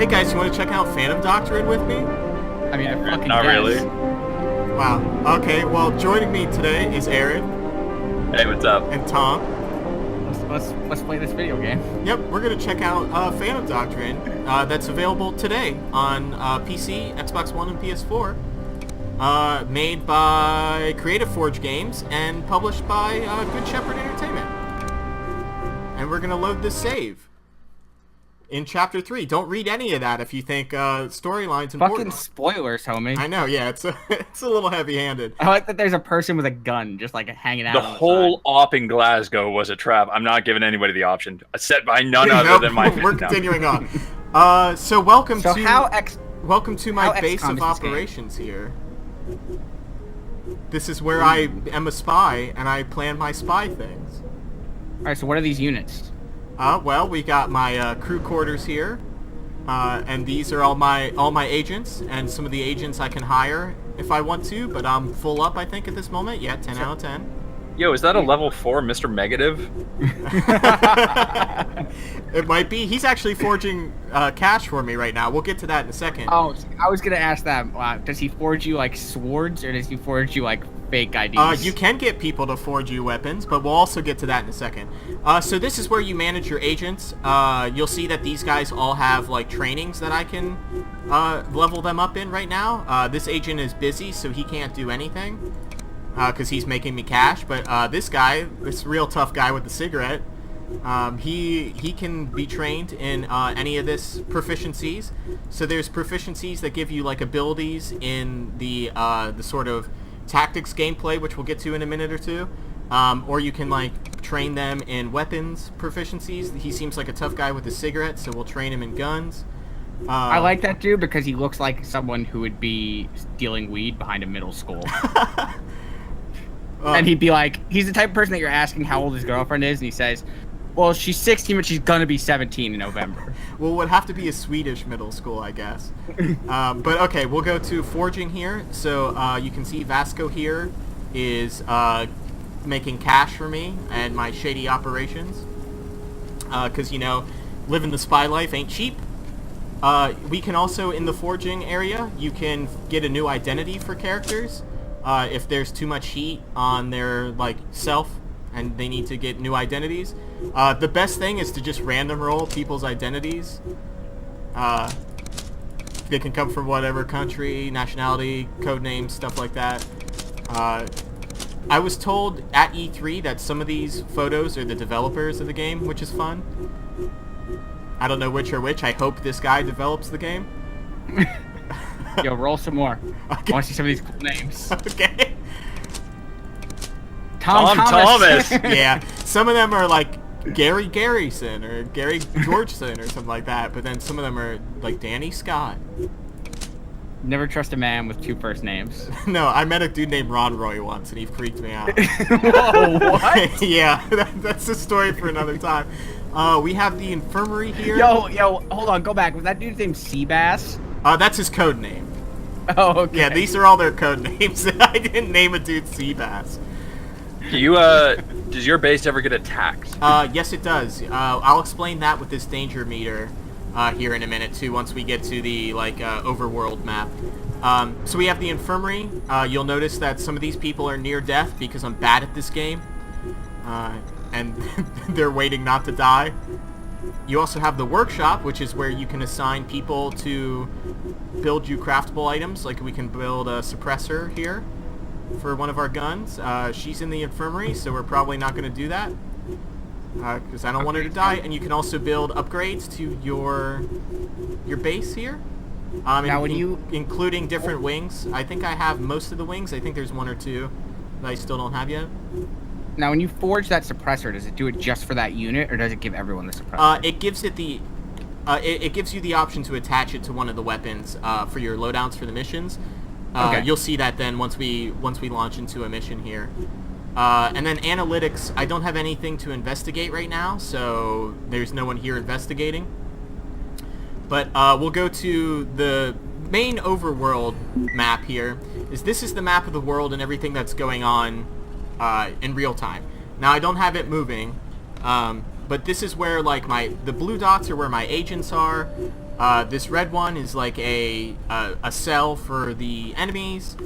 Hey guys, you want to check out Phantom Doctrine with me? I mean, I fucking Not guess. really. Wow. Okay, well, joining me today is Aaron Hey, what's up? and Tom. Let's play this video game. Yep, we're going to check out Phantom Doctrine that's available today on PC, Xbox One, and PS4. Made by Creative Forge Games and published by Good Shepherd Entertainment. And we're going to load this save in Chapter 3. Don't read any of that if you think storyline's important. Fucking spoilers, homie. I know, yeah, it's a little heavy-handed. I like that there's a person with a gun just like hanging out. The on whole side. op in Glasgow was a trap. I'm not giving anybody the option. Set by none other Nope, than my we're no. continuing on. So welcome So to how my how base XCOM of is this game? operations here. This is where I am a spy and I plan my spy things. All right, so what are these units? Well, we got my crew quarters here, and these are all my agents, and some of the agents I can hire if I want to, but I'm full up I think at this moment. Yeah, 10 out of 10. Yo, is that a level 4 Mr. Megative? It might be. He's actually forging cash for me right now. We'll get to that in a second. Oh, I was gonna ask that. Does he forge you like swords, or does he forge you like fake IDs? You can get people to forge you weapons, but we'll also get to that in a second. So this is where you manage your agents. You'll see that these guys all have like trainings that I can level them up in right now. This agent is busy, so he can't do anything because he's making me cash. But this guy, this real tough guy with the cigarette, he can be trained in any of this proficiencies. So there's proficiencies that give you like abilities in the sort of tactics gameplay, which we'll get to in a minute or two, or you can like train them in weapons proficiencies. He seems like a tough guy with a cigarette, so we'll train him in guns. I like that dude because he looks like someone who would be stealing weed behind a middle school. And he'd be like, he's the type of person that you're asking how old his girlfriend is, and he says, well, she's 16, but she's gonna be 17 in November. Well, it would have to be a Swedish middle school, I guess. But okay, we'll go to forging here. So you can see Vasco here is making cash for me and my shady operations. Because, you know, living the spy life ain't cheap. We can also, in the forging area, you can get a new identity for characters. If there's too much heat on their, like, self and they need to get new identities. The best thing is to just random roll people's identities. They can come from whatever country, nationality, code names, stuff like that. I was told at E3 that some of these photos are the developers of the game, which is fun. I don't know which are which. I hope this guy develops the game. Yo, roll some more. Okay. I want to see some of these cool names. Okay. Tom Thomas. Yeah, some of them are like Gary Garrison or Gary Georgeson or something like that, but then some of them are like Danny Scott. Never trust a man with two first names. No, I met a dude named Ron Roy once, and he freaked me out. Whoa, what? Yeah, that's a story for another time. We have the infirmary here. Yo, hold on, go back. Was that dude's name Seabass? That's his code name. Oh, okay. Yeah, these are all their code names. I didn't name a dude Seabass. Do you, does your base ever get attacked? Yes, it does. I'll explain that with this danger meter here in a minute too. Once we get to the overworld map. So we have the infirmary. You'll notice that some of these people are near death because I'm bad at this game, and they're waiting not to die. You also have the workshop, which is where you can assign people to build you craftable items. Like we can build a suppressor here for one of our guns. She's in the infirmary, so we're probably not going to do that because I don't want her to die. And you can also build upgrades to your base here. Now, including different wings. I think I have most of the wings. I think there's one or two that I still don't have yet. Now, when you forge that suppressor, does it do it just for that unit, or does it give everyone the suppressor? It gives it the it gives you the option to attach it to one of the weapons for your loadouts for the missions. Okay. You'll see that then once we launch into a mission here. And then analytics, I don't have anything to investigate right now, so there's no one here investigating. But we'll go to the main overworld map here. This is the map of the world and everything that's going on in real time. Now I don't have it moving, but this is where like the blue dots are where my agents are. This red one is like a cell for the enemies.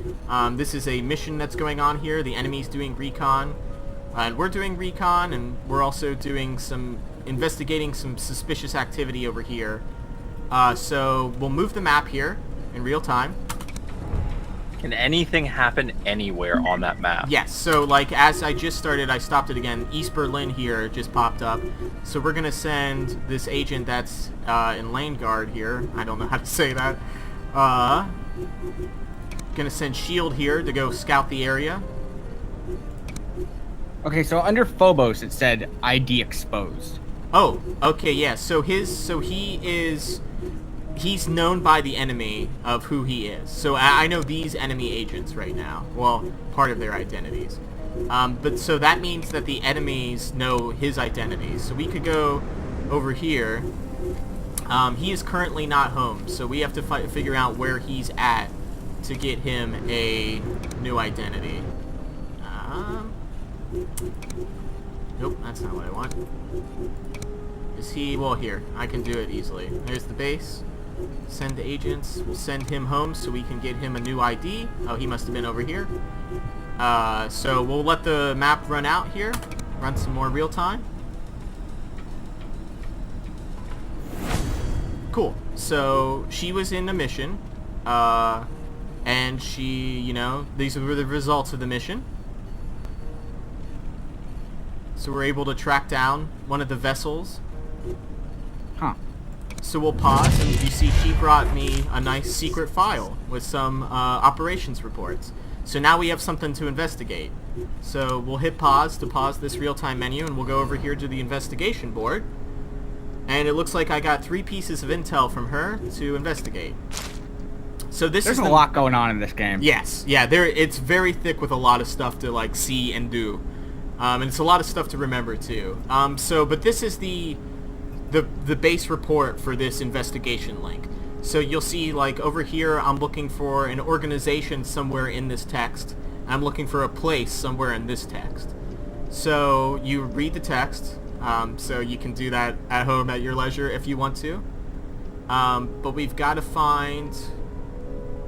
This is a mission that's going on here. The enemy's doing recon. And we're doing recon, and we're also doing investigating some suspicious activity over here. So we'll move the map here in real time. Can anything happen anywhere on that map? Yes, so like as I just started, I stopped it again. East Berlin here just popped up. So we're gonna send this agent that's in lane guard here. I don't know how to say that. Gonna send Shield here to go scout the area. Okay, so under Phobos it said ID exposed. Oh, okay, yeah. So he's known by the enemy of who he is. So I know these enemy agents right now. Well, part of their identities. But so that means that the enemies know his identities. So we could go over here. He is currently not home, so we have to figure out where he's at to get him a new identity. Nope, that's not what I want. Is he... Well, here. I can do it easily. There's the base. Send the agents. We'll send him home so we can get him a new ID. Oh, he must have been over here. So we'll let the map run out here. Run some more real time. Cool. So she was in a mission. And she, you know, these were the results of the mission. So we're able to track down one of the vessels. Huh. So we'll pause, and you see she brought me a nice secret file with some operations reports. So now we have something to investigate. So we'll hit pause to pause this real-time menu, and we'll go over here to the investigation board. And it looks like I got 3 pieces of intel from her to investigate. So this There's is a lot going on in this game. Yes, yeah, it's very thick with a lot of stuff to like see and do. And it's a lot of stuff to remember too. But this is the base report for this investigation link. So you'll see like over here I'm looking for an organization somewhere in this text. I'm looking for a place somewhere in this text. So you read the text. So you can do that at home at your leisure if you want to. But we've got to find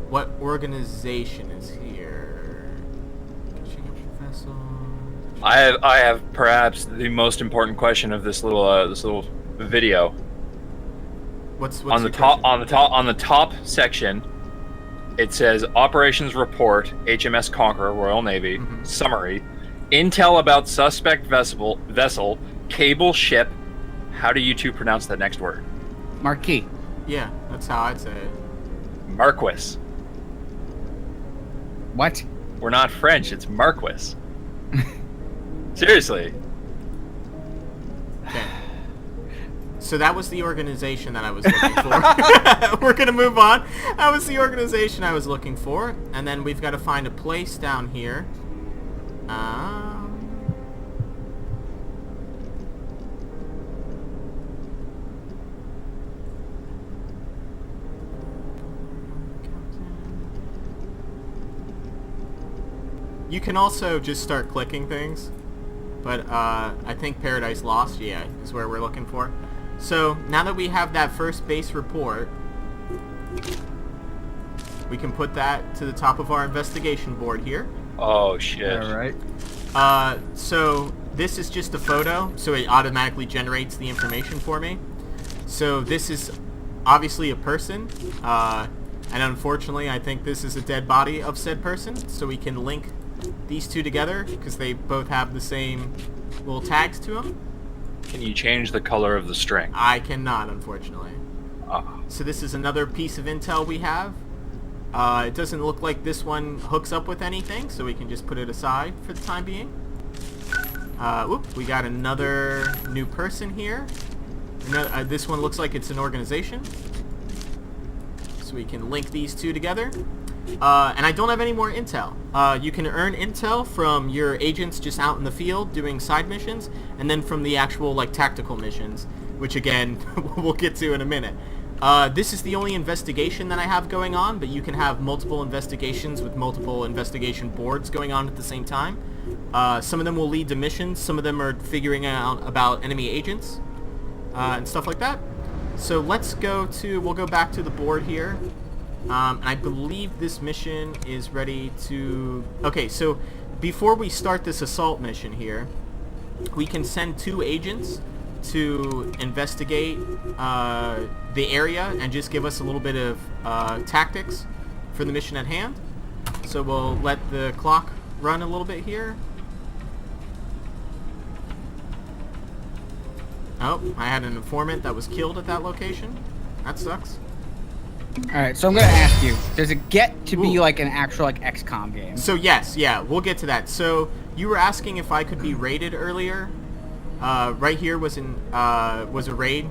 what organization is here. Vessel. I have perhaps the most important question of this little video. What's on the your top question? on the top section? It says Operations Report, HMS Conqueror, Royal Navy. Summary: Intel about suspect vessel, cable ship. How do you two pronounce that next word? Marquis. Yeah, that's how I'd say it. Marquis. What? We're not French. It's Marquis. Seriously. Okay. So that was the organization that I was looking for. We're gonna move on. That was the organization I was looking for, and then we've got to find a place down here. You can also just start clicking things, but I think Paradise Lost, yeah, is where we're looking for. So now that we have that first base report, we can put that to the top of our investigation board here. Oh shit. All right. So this is just a photo, so it automatically generates the information for me. So this is obviously a person, and unfortunately I think this is a dead body of said person, so we can link these two together because they both have the same little tags to them. Can you change the color of the string? I cannot, unfortunately. Oh. So this is another piece of intel we have. It doesn't look like this one hooks up with anything, so we can just put it aside for the time being. We got another new person here. This one looks like it's an organization. So we can link these two together. And I don't have any more intel. You can earn intel from your agents just out in the field doing side missions, and then from the actual like tactical missions, which again we'll get to in a minute. This is the only investigation that I have going on, but you can have multiple investigations with multiple investigation boards going on at the same time. Some of them will lead to missions, some of them are figuring out about enemy agents, and stuff like that. So let's we'll go back to the board here. And I believe this mission is ready to... Okay, so before we start this assault mission here, we can send 2 agents to investigate the area and just give us a little bit of tactics for the mission at hand. So we'll let the clock run a little bit here. Oh, I had an informant that was killed at that location. That sucks. Alright, so I'm gonna ask you, does it get to be Ooh. like an actual like XCOM game? So yes, yeah, we'll get to that. So you were asking if I could be raided earlier. Right here was a raid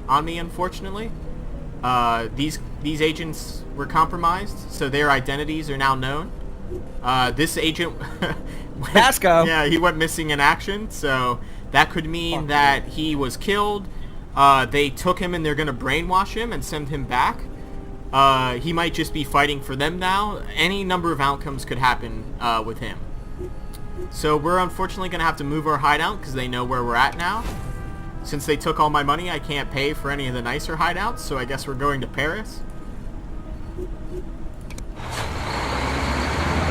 on me, unfortunately. These agents were compromised, so their identities are now known. This agent Vasco. Yeah, he went missing in action, so that could mean that he was killed. They took him and they're gonna brainwash him and send him back. He might just be fighting for them now. Any number of outcomes could happen with him. So we're unfortunately going to have to move our hideout because they know where we're at now. Since they took all my money, I can't pay for any of the nicer hideouts, so I guess we're going to Paris.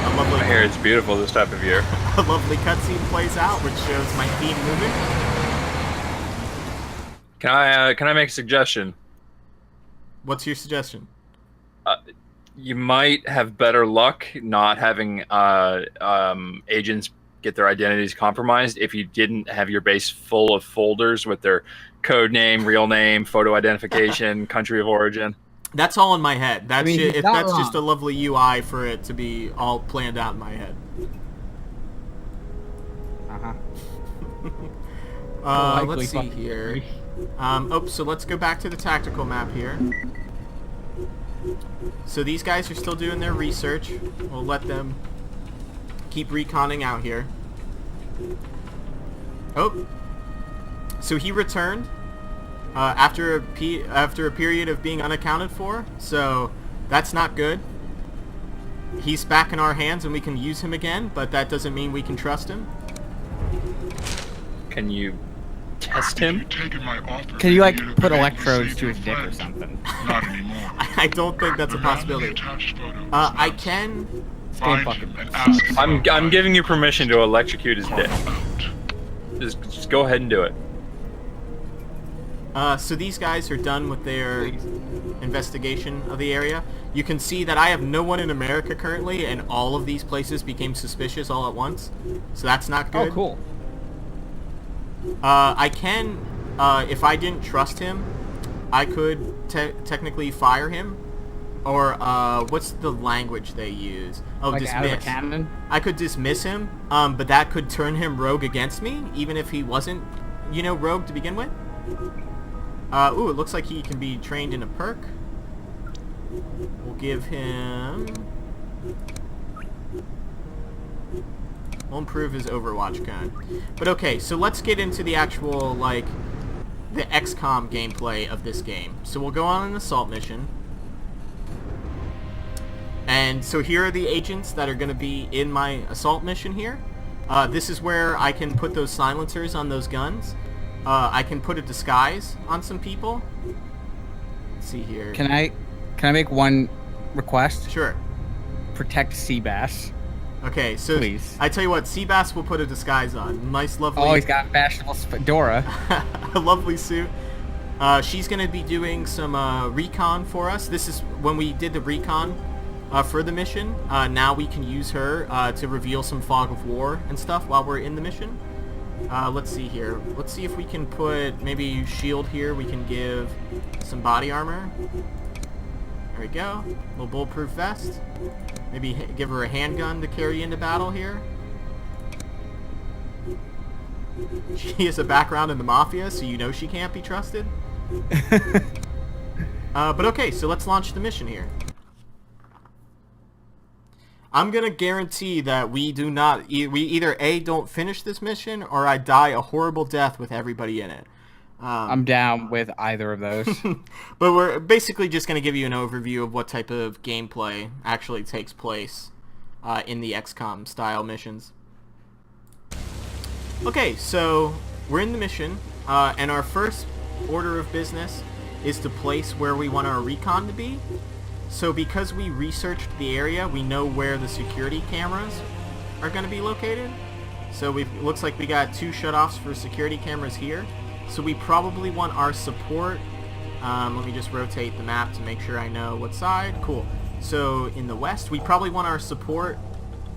I hear it's beautiful this type of year. A lovely cutscene plays out, which shows my feet moving. Can I make a suggestion? What's your suggestion? You might have better luck not having agents get their identities compromised if you didn't have your base full of folders with their code name, real name, photo identification, country of origin. That's all in my head. That's he's not that's just a wrong. lovely UI for it to be all planned out in my head. Uh-huh. Let's see here. So let's go back to the tactical map here. So these guys are still doing their research. We'll let them keep reconning out here. Oh, so he returned after a period of being unaccounted for. So that's not good. He's back in our hands and we can use him again, but that doesn't mean we can trust him. Can you test him? Can you like put electrodes to his dick or something? Not anymore. I don't think that's a possibility. I can. Stay fucking. I'm giving you permission to electrocute his dick. Just go ahead and do it. So these guys are done with their investigation of the area. You can see that I have no one in America currently, and all of these places became suspicious all at once. So that's not good. Oh, cool. I can, if I didn't trust him, I could technically fire him. Or, what's the language they use? Oh, Like out of a dismiss. cannon? I could dismiss him, but that could turn him rogue against me, even if he wasn't, rogue to begin with. Ooh, it looks like he can be trained in a perk. We'll give him... We'll improve his Overwatch gun. But okay, so let's get into the actual, the XCOM gameplay of this game. So we'll go on an assault mission. And so here are the agents that are going to be in my assault mission here. This is where I can put those silencers on those guns. I can put a disguise on some people. Let's see here. Can I make one request? Sure. Protect Seabass. Okay, so Please. I tell you what, Seabass will put a disguise on. Nice, lovely... Oh, he's got fashionable fedora. a lovely suit. She's going to be doing some recon for us. This is when we did the recon for the mission. Now we can use her to reveal some fog of war and stuff while we're in the mission. Let's see here. Let's see if we can put maybe shield here. We can give some body armor. There we go. A little bulletproof vest. Maybe give her a handgun to carry into battle here. She has a background in the Mafia, so you know she can't be trusted. But okay, so let's launch the mission here. I'm gonna guarantee that we do not, we either A, don't finish this mission, or I die a horrible death with everybody in it. I'm down with either of those. But we're basically just gonna give you an overview of what type of gameplay actually takes place in the XCOM style missions. Okay, so we're in the mission, and our first order of business is to place where we want our recon to be. So because we researched the area, we know where the security cameras are going to be located. So looks like we got 2 shutoffs for security cameras here. So we probably want our support. Let me just rotate the map to make sure I know what side. Cool. So in the west, we probably want our support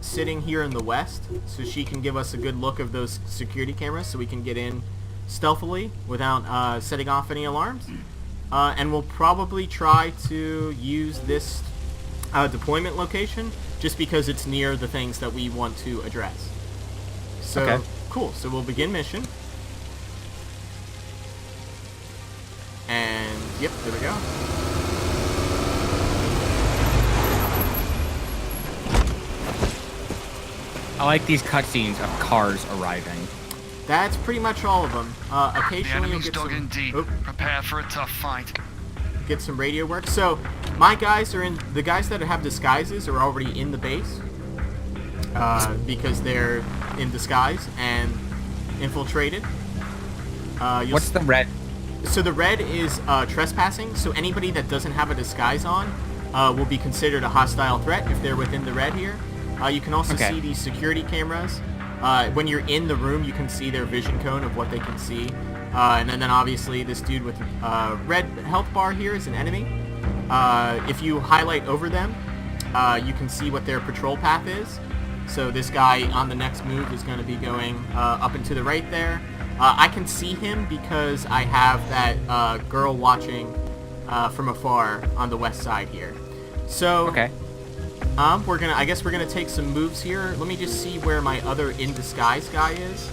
sitting here in the west, so she can give us a good look of those security cameras so we can get in stealthily without setting off any alarms. And we'll probably try to use this deployment location just because it's near the things that we want to address. So, okay. Cool. So we'll begin mission. And, yep, there we go. I like these cutscenes of cars arriving. That's pretty much all of them. The Occasionally you'll enemy's get dug in some... deep. Oh, Prepare for a tough fight. get some radio work. So my guys are in, the guys that have disguises are already in the base because they're in disguise and infiltrated. What's the red? So the red is trespassing. So anybody that doesn't have a disguise on will be considered a hostile threat if they're within the red here. You can also see these security cameras. When you're in the room, you can see their vision cone of what they can see. And then obviously this dude with red health bar here is an enemy. If you highlight over them, you can see what their patrol path is. So this guy on the next move is going to be going up and to the right there. I can see him because I have that girl watching from afar on the west side here. So Okay. I guess we're gonna take some moves here. Let me just see where my other in disguise guy is.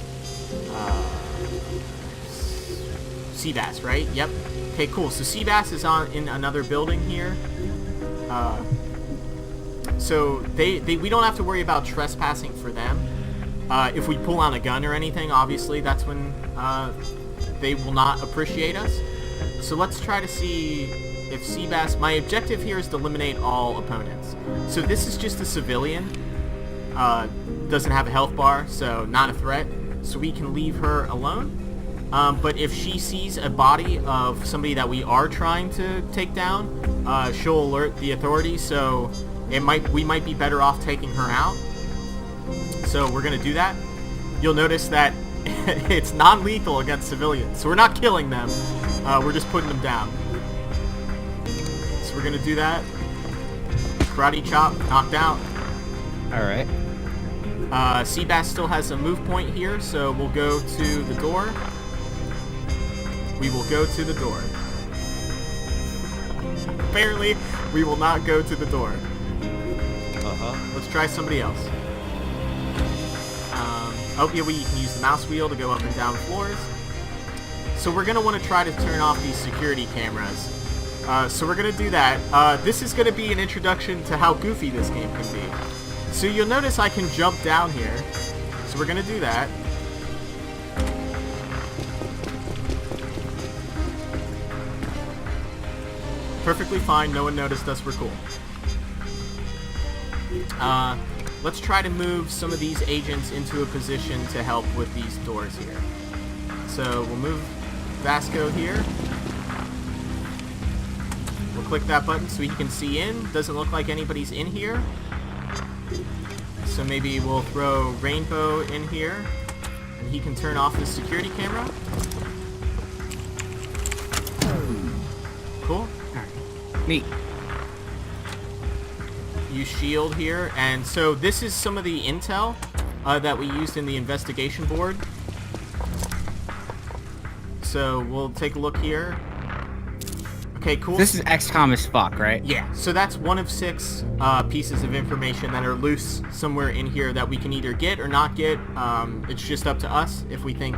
Seabass, right? Yep. Okay, cool. So Seabass is in another building here. So we don't have to worry about trespassing for them. If we pull out a gun or anything, obviously that's when they will not appreciate us. So let's try to see if Seabass... My objective here is to eliminate all opponents. So this is just a civilian. Doesn't have a health bar, so not a threat. So we can leave her alone. But if she sees a body of somebody that we are trying to take down, she'll alert the authorities. So we might be better off taking her out. So we're gonna do that. You'll notice that it's non-lethal against civilians. So we're not killing them. We're just putting them down. So we're gonna do that. Karate chop, knocked out. All right. Seabass still has a move point here, so we'll go to the door. We will go to the door. Apparently, we will not go to the door. Let's try somebody else. Oh yeah, we can use the mouse wheel to go up and down floors. So we're gonna want to try to turn off these security cameras. So we're gonna do that. This is gonna be an introduction to how goofy this game can be. So you'll notice I can jump down here. So we're gonna do that. Perfectly fine, no one noticed us, we're cool. Let's try to move some of these agents into a position to help with these doors here. So we'll move Vasco here. We'll click that button so he can see in. Doesn't look like anybody's in here. So maybe we'll throw Rainbow in here, and he can turn off his security camera. Cool. Neat. Use shield here, and so this is some of the intel that we used in the investigation board. So we'll take a look here. Okay, cool. This is XCOM as fuck, right? Yeah, so that's one of 6 pieces of information that are loose somewhere in here that we can either get or not get. It's just up to us if we think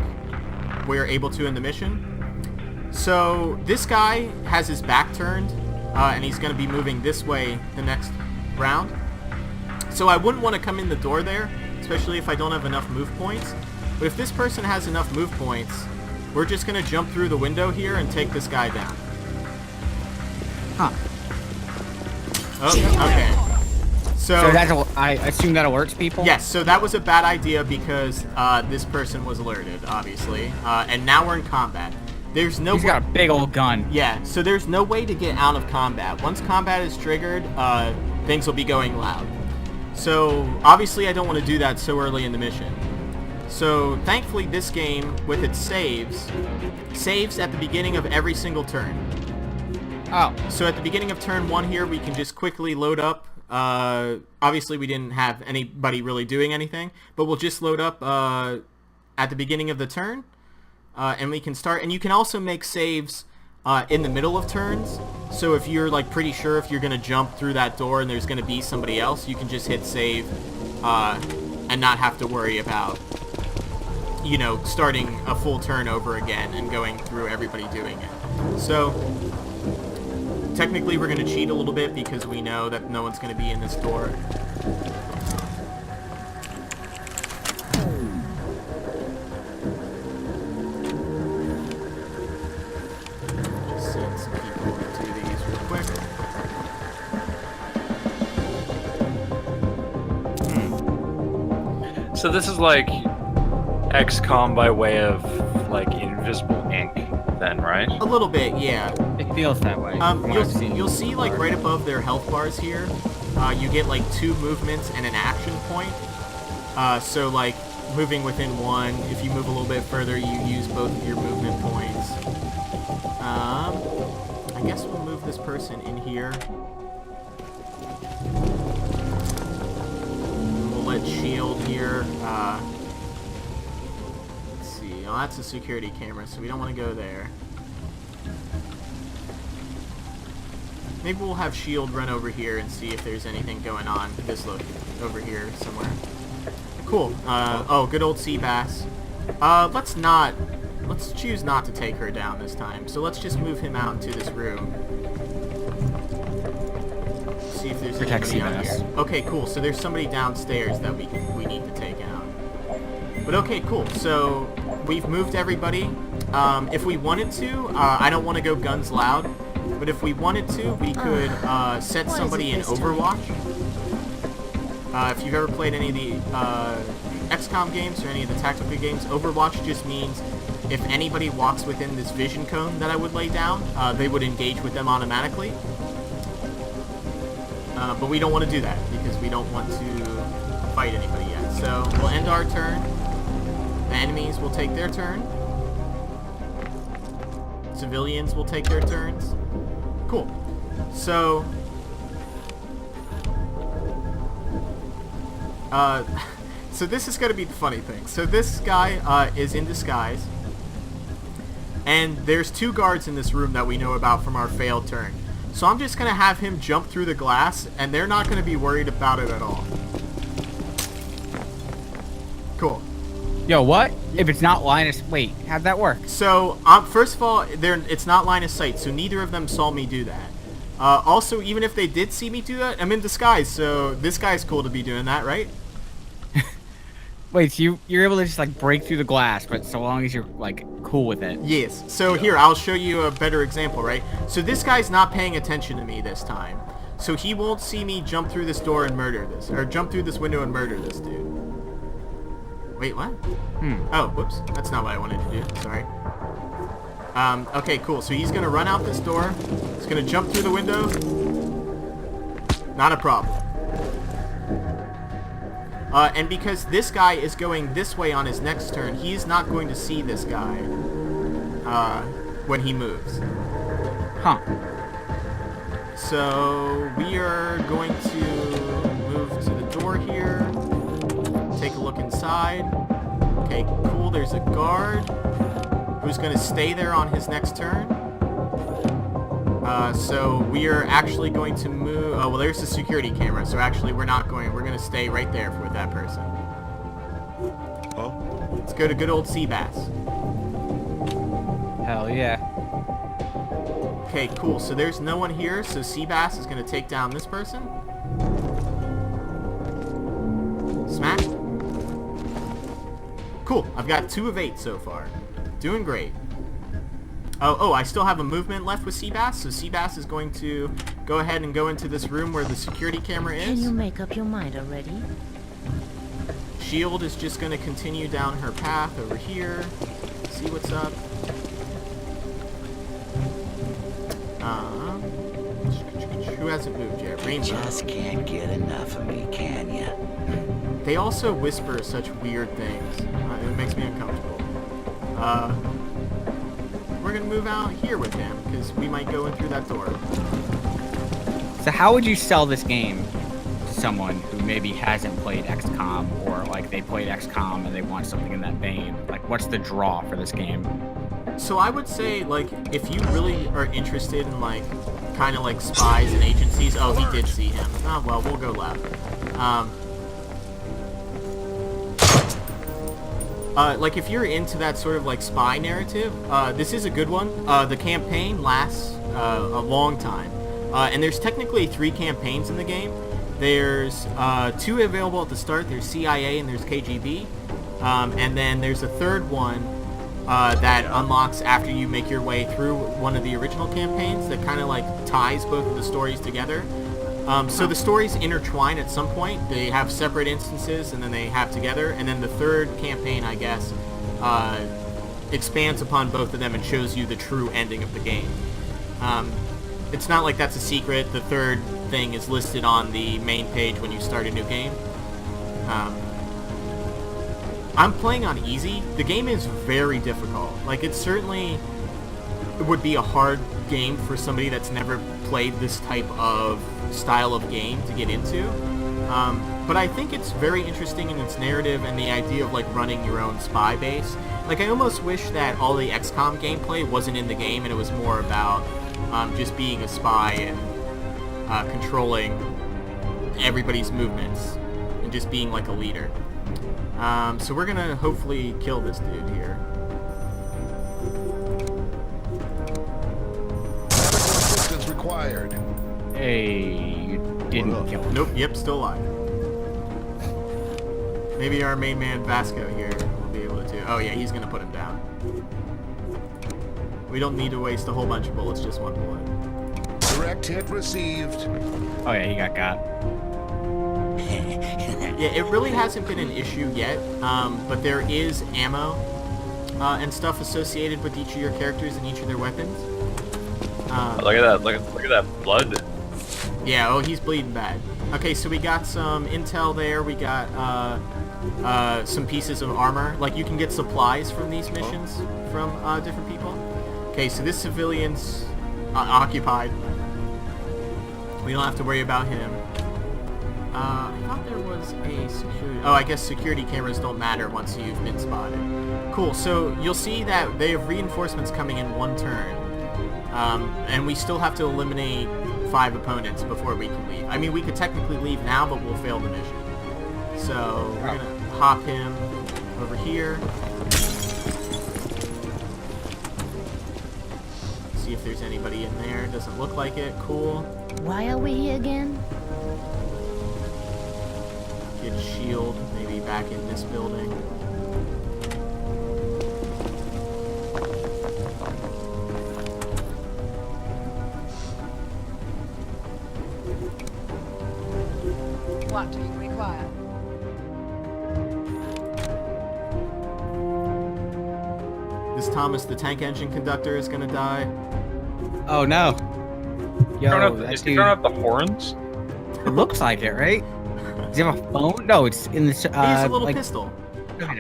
we're able to in the mission. So this guy has his back turned, and he's going to be moving this way the next round. So I wouldn't want to come in the door there, especially if I don't have enough move points. But if this person has enough move points, we're just going to jump through the window here and take this guy down. Huh. Oh, okay. So I assume that alerts people? yes, so that was a bad idea because this person was alerted, obviously. And now we're in combat. There's no He's got a big old gun. Yeah, so there's no way to get out of combat. Once combat is triggered, things will be going loud. So, obviously I don't want to do that so early in the mission. So, thankfully this game, with its saves at the beginning of every single turn. Oh. So at the beginning of turn 1 here, we can just quickly load up. Obviously we didn't have anybody really doing anything, but we'll just load up at the beginning of the turn. And we can start, and you can also make saves in the middle of turns. So if you're like pretty sure if you're gonna jump through that door and there's gonna be somebody else, you can just hit save and not have to worry about, you know, starting a full turn over again and going through everybody doing it. So technically we're gonna cheat a little bit because we know that no one's gonna be in this door. So this is like XCOM by way of like Invisible Ink, then, right? A little bit, yeah. It feels that way. from what I've seen You'll see like right above their health bars here, you get like 2 movements and an action point. So like moving within 1, if you move a little bit further, you use both of your movement points. I guess we'll move this person in here. Let shield here. Let's see. Oh, that's a security camera, so we don't want to go there. Maybe we'll have shield run over here and see if there's anything going on. Just look over here somewhere. Cool. Oh, good old sea bass. Let's choose not to take her down this time. So let's just move him out into this room. See if there's anybody out here. Okay, cool. So there's somebody downstairs that we need to take out. But okay, cool. So we've moved everybody. If we wanted to, I don't want to go guns loud, but if we wanted to, we could set somebody in Overwatch. If you've ever played any of the XCOM games or any of the tactical games, Overwatch just means if anybody walks within this vision cone that I would lay down, they would engage with them automatically. But we don't want to do that because we don't want to fight anybody yet. So we'll end our turn. The enemies will take their turn. Civilians will take their turns. Cool. So so this is going to be the funny thing. So this guy is in disguise. And there's 2 guards in this room that we know about from our failed turn. So I'm just going to have him jump through the glass, and they're not going to be worried about it at all. Cool. Yo, what? If it's not Linus... Wait, how'd that work? So, first of all, it's not line of sight, so neither of them saw me do that. Also, even if they did see me do that, I'm in disguise, so this guy's cool to be doing that, right? Wait, so you're able to just, like, break through the glass, but so long as you're, like, cool with it. Yes. So here, I'll show you a better example, right? So this guy's not paying attention to me this time. So he won't see me jump through this door and murder this, or jump through this window and murder this dude. Wait, what? Oh, whoops. That's not what I wanted to do. Sorry. Okay, cool. So he's going to run out this door. He's going to jump through the window. Not a problem. And because this guy is going this way on his next turn, he's not going to see this guy when he moves. Huh. So we are going to move to the door here. Take a look inside. Okay, cool. There's a guard who's going to stay there on his next turn. So we are actually going to move... Oh, well, there's the security camera. So actually, we're not going... We're going to stay right there with that person. Oh. Let's go to good old Seabass. Hell yeah. Okay, cool. So there's no one here. So Seabass is going to take down this person. Smack. Cool. I've got 2 of 8 so far. Doing great. Oh, I still have a movement left with Seabass, so Seabass is going to go ahead and go into this room where the security camera is. Can you make up your mind already? Shield is just going to continue down her path over here. See what's up. Who hasn't moved yet? Rainbow. Just can't get enough of me, can ya? They also whisper such weird things. It makes me uncomfortable. We're gonna move out here with him, because we might go in through that door. So how would you sell this game to someone who maybe hasn't played XCOM, or like they played XCOM and they want something in that vein? Like, what's the draw for this game? So I would say, like, if you really are interested in, like, kind of like spies and agencies... Oh, he did see him. Oh, well, we'll go left. Like, if you're into that sort of, like, spy narrative, this is a good one. The campaign lasts a long time. And there's technically 3 campaigns in the game. There's 2 available at the start. There's CIA and there's KGB. And then there's a third one that unlocks after you make your way through one of the original campaigns that kind of like ties both of the stories together. So the stories intertwine at some point. They have separate instances and then they have together. And then the third campaign, I guess, expands upon both of them and shows you the true ending of the game. It's not like that's a secret. The third thing is listed on the main page when you start a new game. I'm playing on easy. The game is very difficult. Like, it certainly would be a hard game for somebody that's never played this type of style of game to get into. But I think it's very interesting in its narrative and the idea of, like, running your own spy base. Like, I almost wish that all the XCOM gameplay wasn't in the game and it was more about just being a spy and controlling everybody's movements and just being like a leader. So we're gonna hopefully kill this dude here. Assistance required. Hey, you didn't kill him. Nope, yep, still alive. Maybe our main man Vasco here will be able to... Oh yeah, he's gonna put him down. We don't need to waste a whole bunch of bullets, just one bullet. Direct hit received. Oh yeah, he got. Yeah, it really hasn't been an issue yet, but there is ammo and stuff associated with each of your characters and each of their weapons. Look at that! Look at that blood. Yeah, oh, he's bleeding bad. Okay, so we got some intel there. We got some pieces of armor. Like, you can get supplies from these missions from different people. Okay, so this civilian's occupied. We don't have to worry about him. I thought there was a security... Oh, I guess security cameras don't matter once you've been spotted. Cool, so you'll see that they have reinforcements coming in one turn. And we still have to eliminate 5 opponents before we can leave. I mean, we could technically leave now, but we'll fail the mission. So we're gonna hop him over here. See if there's anybody in there. Doesn't look like it. Cool. Why are we here again? Get shield, maybe back in this building. What do you require? This Thomas the tank engine conductor is gonna die. Oh no. Yo, that Is he dude, throwing up the horns? it looks like it, right? Does he have a phone? No, it's in this. He has a little like, pistol.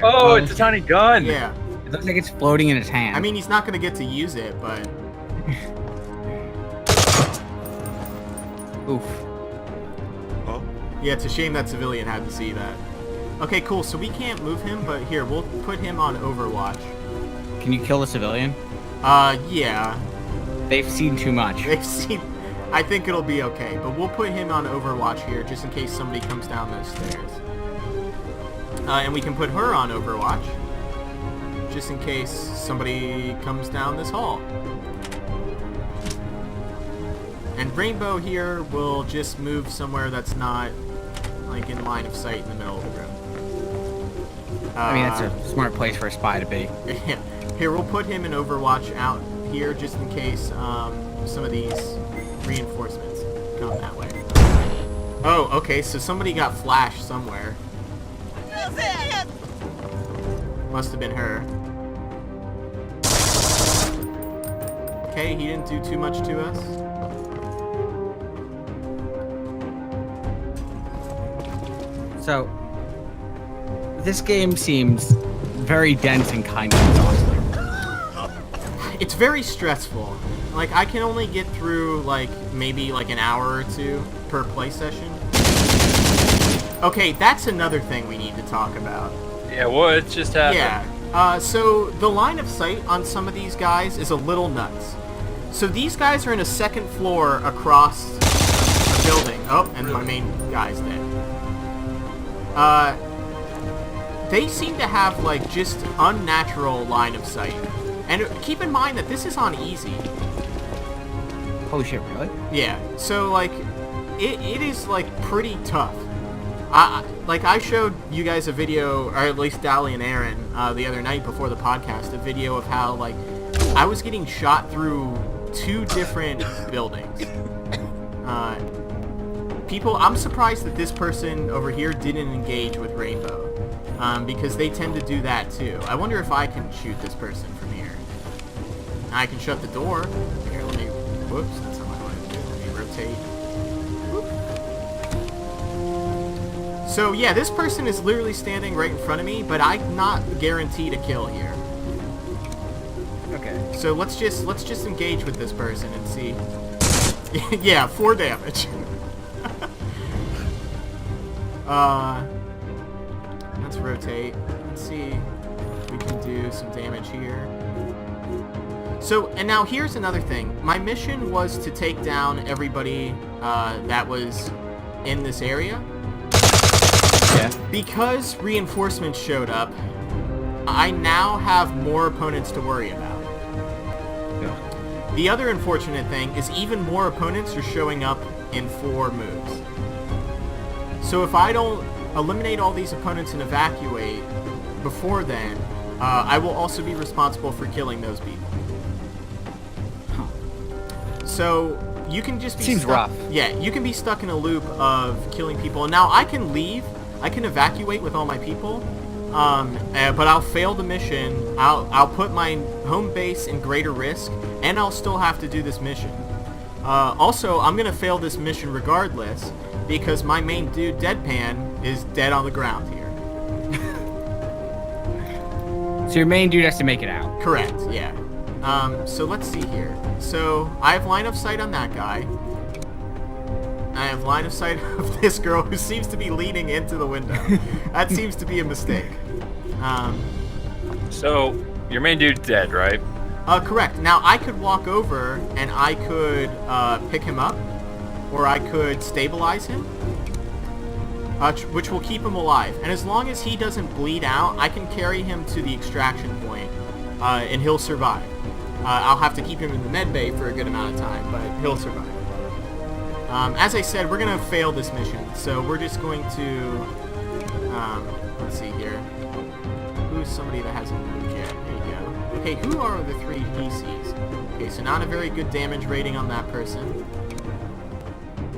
Oh, it's a tiny gun. Yeah. It looks like it's floating in his hand. I mean, he's not gonna get to use it, but... oof. Yeah, it's a shame that civilian had to see that. Okay, cool. So we can't move him, but here, we'll put him on Overwatch. Can you kill the civilian? Yeah. They've seen too much. They've seen... I think it'll be okay, but we'll put him on Overwatch here, just in case somebody comes down those stairs. And we can put her on Overwatch, just in case somebody comes down this hall. And Rainbow here will just move somewhere that's not, like, in line of sight in the middle of the room. I mean, that's a smart place for a spy to be. Yeah. Here, we'll put him in Overwatch out here, just in case some of these reinforcements come that way. Oh, okay, so somebody got flashed somewhere. Must have been her. Okay, he didn't do too much to us. So, this game seems very dense and kind of exhausting. It's very stressful. Like, I can only get through, like, maybe, like, an hour or two per play session. Okay, that's another thing we need to talk about. Yeah, what just happened? Yeah. So the line of sight on some of these guys is a little nuts. So these guys are in a second floor across a building. Oh, and my main guy's dead. They seem to have, like, just unnatural line of sight. And keep in mind that this is on easy. Holy shit, really? Yeah, so, like, it is, like, pretty tough. Like, I showed you guys a video, or at least Dally and Aaron, the other night before the podcast, a video of how, like, I was getting shot through 2 different buildings. I'm surprised that this person over here didn't engage with Rainbow, because they tend to do that too. I wonder if I can shoot this person from here. I can shut the door. Here, let me, whoops, that's not what I want to do. Let me rotate. Whoop. So yeah, this person is literally standing right in front of me, but I'm not guaranteed a kill here. Okay. So let's just engage with this person and see. Yeah, 4 damage. Let's rotate. Let's see if we can do some damage here. So, and now here's another thing. My mission was to take down everybody that was in this area. Yeah. Because reinforcements showed up, I now have more opponents to worry about. Yeah. The other unfortunate thing is even more opponents are showing up in 4 moves. So if I don't eliminate all these opponents and evacuate before then, I will also be responsible for killing those people. Huh. So you can just be Seems stuck, rough. Yeah, you can be stuck in a loop of killing people. Now I can leave, I can evacuate with all my people, but I'll fail the mission. I'll put my home base in greater risk, and I'll still have to do this mission. Also, I'm gonna fail this mission regardless, because my main dude, Deadpan, is dead on the ground here. So your main dude has to make it out. Correct, yeah. So let's see here. So I have line of sight on that guy. I have line of sight of this girl who seems to be leaning into the window. That seems to be a mistake. So, your main dude's dead, right? Correct. Now I could walk over and I could pick him up, or I could stabilize him, which will keep him alive. And as long as he doesn't bleed out, I can carry him to the extraction point, and he'll survive. I'll have to keep him in the med bay for a good amount of time, but he'll survive. As I said, we're going to fail this mission, so we're just going to, let's see here. Who's somebody that hasn't moved yet? There you go. Okay, who are the 3 DCs? Okay, so not a very good damage rating on that person.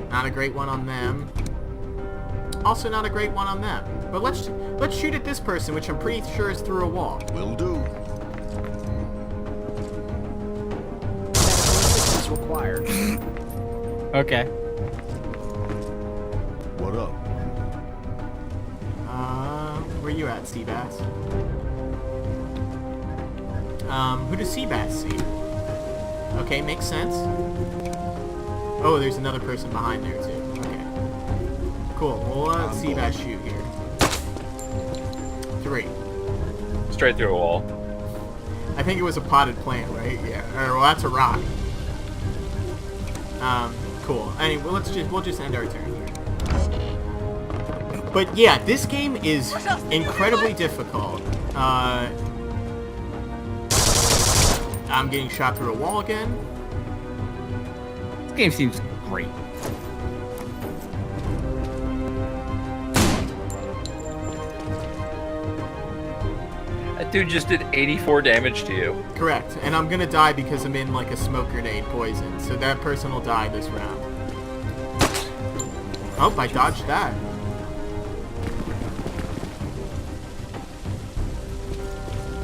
Not a great one on them. Also not a great one on them. But let's shoot at this person, which I'm pretty sure is through a wall. Will do. Assistance required. Okay. What up? Where you at, Seabass? Who does Seabass see? Okay, makes sense. Oh, there's another person behind there too. Okay. Cool. We'll let Seabass shoot here. 3. Straight through a wall. I think it was a potted plant, right? Yeah. Or, well, that's a rock. Cool. Anyway, we'll just end our turn here. But yeah, this game is incredibly difficult. I'm getting shot through a wall again. This game seems great. That dude just did 84 damage to you. Correct. And I'm gonna die because I'm in like a smoke grenade poison. So that person will die this round. Oh, I dodged that.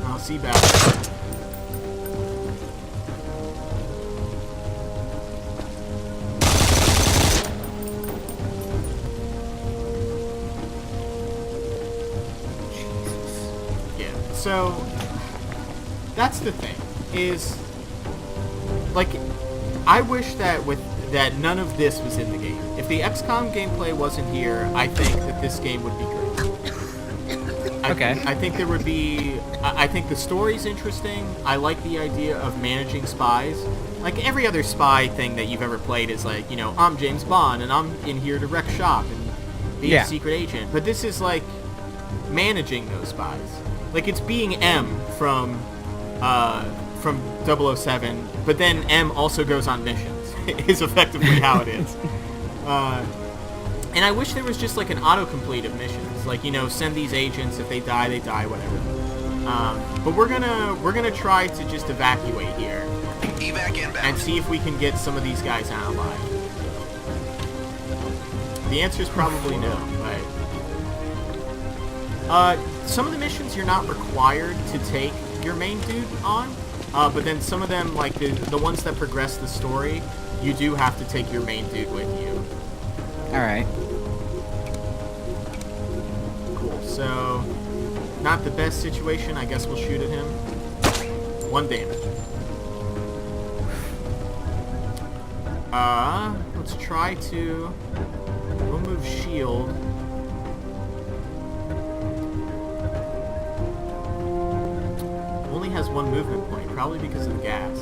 I'll see back. So that's the thing. Is like I wish that none of this was in the game. If the XCOM gameplay wasn't here, I think that this game would be great. Okay. I think there would be... I think the story's interesting. I like the idea of managing spies. Like, every other spy thing that you've ever played is like, you know, I'm James Bond, and I'm in here to wreck shop and be a secret agent. But this is, like, managing those spies. Like, it's being M from 007, but then M also goes on missions, is effectively how it is. And I wish there was just like an autocomplete of missions, like, you know, send these agents, if they die, whatever. But we're gonna try to just evacuate here and see if we can get some of these guys out alive. The answer is probably no, right? Some of the missions you're not required to take your main dude on, but then some of them, like the ones that progress the story, you do have to take your main dude with you. Alright. Cool, so not the best situation. I guess we'll shoot at him. 1 damage. Let's try to... We'll move shield. Only has 1 movement point, probably because of the gas.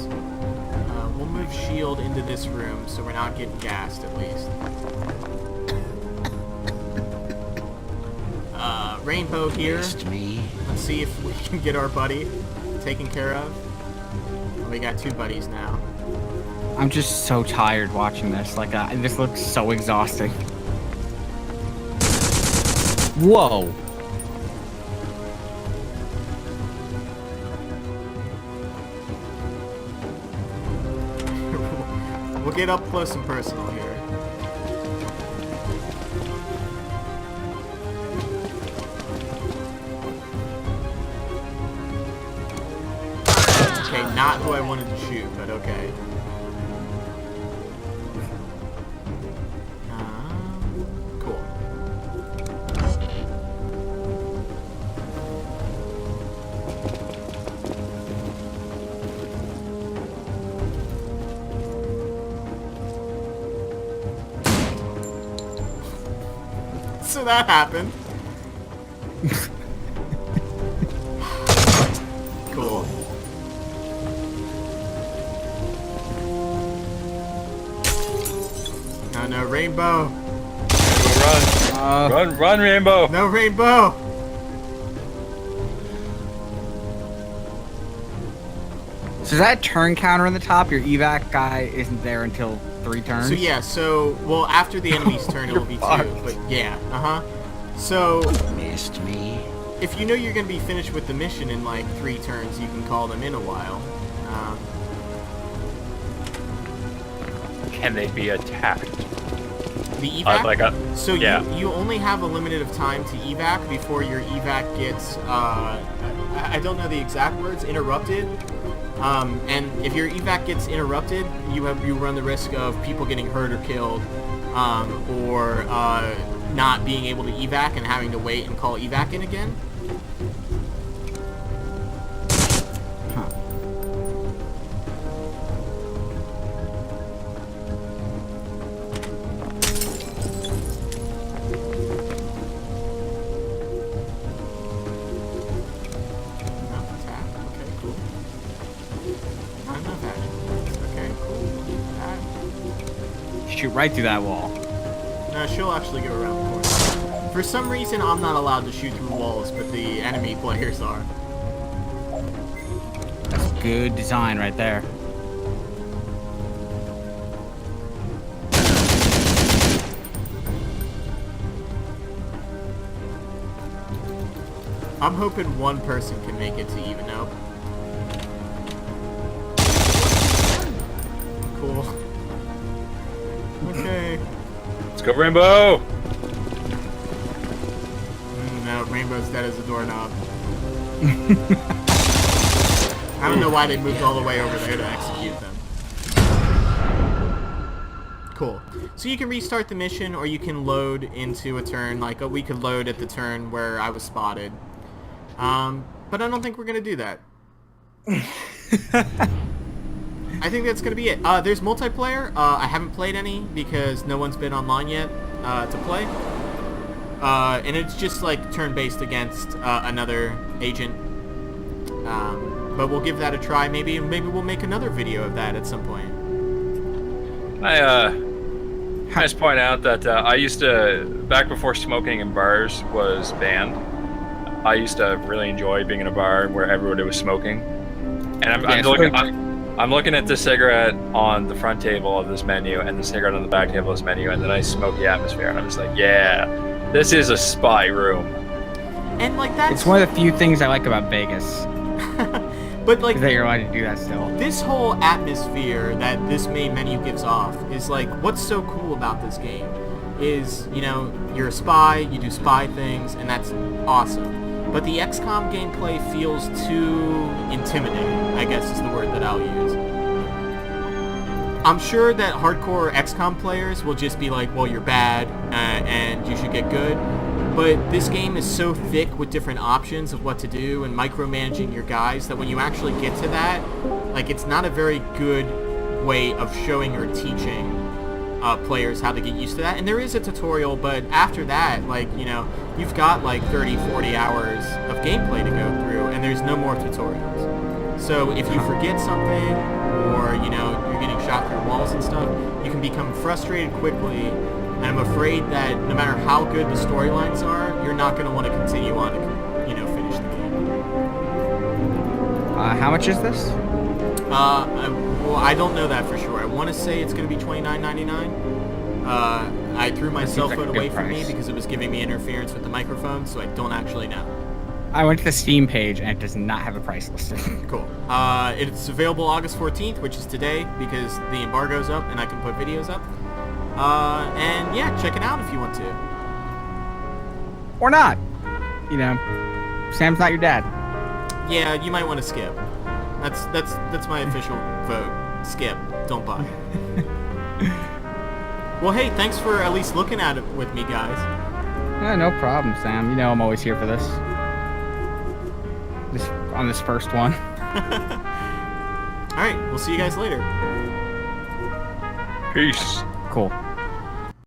We'll move shield into this room so we're not getting gassed at least. Rainbow here. Missed me. Let's see if we can get our buddy taken care of. Well, we got 2 buddies now. I'm just so tired watching this. Like, this looks so exhausting. Whoa. We'll get up close and personal here. Okay, not who I wanted to shoot, but okay. Cool. So that happened. Cool. Oh no, Rainbow. Run, run, Rainbow. No Rainbow. So is that turn counter on the top? Your evac guy isn't there until 3 turns? So yeah, well, after the enemy's turn, it'll be 2, but yeah, So, Missed me. if you know you're gonna be finished with the mission in like 3 turns, you can call them in a while. Can they be attacked? The evac? So yeah. you only have a limited of time to evac before your evac gets, I don't know the exact words, interrupted. And if your evac gets interrupted, you run the risk of people getting hurt or killed, or not being able to evac and having to wait and call evac in again. Shoot right through that wall. No, she'll actually go around the corner. For some reason, I'm not allowed to shoot through walls, but the enemy players are. That's good design right there. I'm hoping one person can make it to even out. Cool. Okay. Let's go, Rainbow! No, Rainbow's dead as a doorknob. I don't know why they moved all the way over there to execute them. Cool. So you can restart the mission, or you can load into a turn. Like, we could load at the turn where I was spotted. But I don't think we're gonna do that. I think that's gonna be it. There's multiplayer. I haven't played any because no one's been online yet to play. And it's just like turn-based against another agent. But we'll give that a try. Maybe we'll make another video of that at some point. I just point out that I used to, back before smoking in bars was banned, I used to really enjoy being in a bar where everybody was smoking. And I'm looking at the cigarette on the front table of this menu and the cigarette on the back table of this menu, and then I smoke the atmosphere, and I'm just like, yeah, this is a spy room. And like that's It's one of the few things I like about Vegas. but like Is that you're allowed to do that still. this whole atmosphere that this main menu gives off is like what's so cool about this game is, you know, you're a spy, you do spy things, and that's awesome. But the XCOM gameplay feels too intimidating, I guess is the word that I'll use. I'm sure that hardcore XCOM players will just be like, well, you're bad, and you should get good. But this game is so thick with different options of what to do and micromanaging your guys that when you actually get to that, like, it's not a very good way of showing or teaching players how to get used to that. And there is a tutorial, but after that, like, you know, you've got like 30-40 hours of gameplay to go through, and there's no more tutorials. So if you forget something, or, you know, you're getting shot through walls and stuff, you can become frustrated quickly. And I'm afraid that no matter how good the storylines are, you're not going to want to continue on to, you know, finish the game. How much is this? I don't know that for sure. I want to say it's going to be $29.99. I threw my cell like a phone good away from me price. because it was giving me interference with the microphone, so I don't actually know. I went to the Steam page and it does not have a price listed. Cool. It's available August 14th, which is today, because the embargo's up and I can put videos up. And yeah, check it out if you want to. Or not. You know, Sam's not your dad. Yeah, you might want to skip. That's my official vote. Skip. Don't buy. Well, hey, thanks for at least looking at it with me, guys. No problem, Sam. You know I'm always here for this. On this first one. All right, we'll see you guys later. Peace. Cool.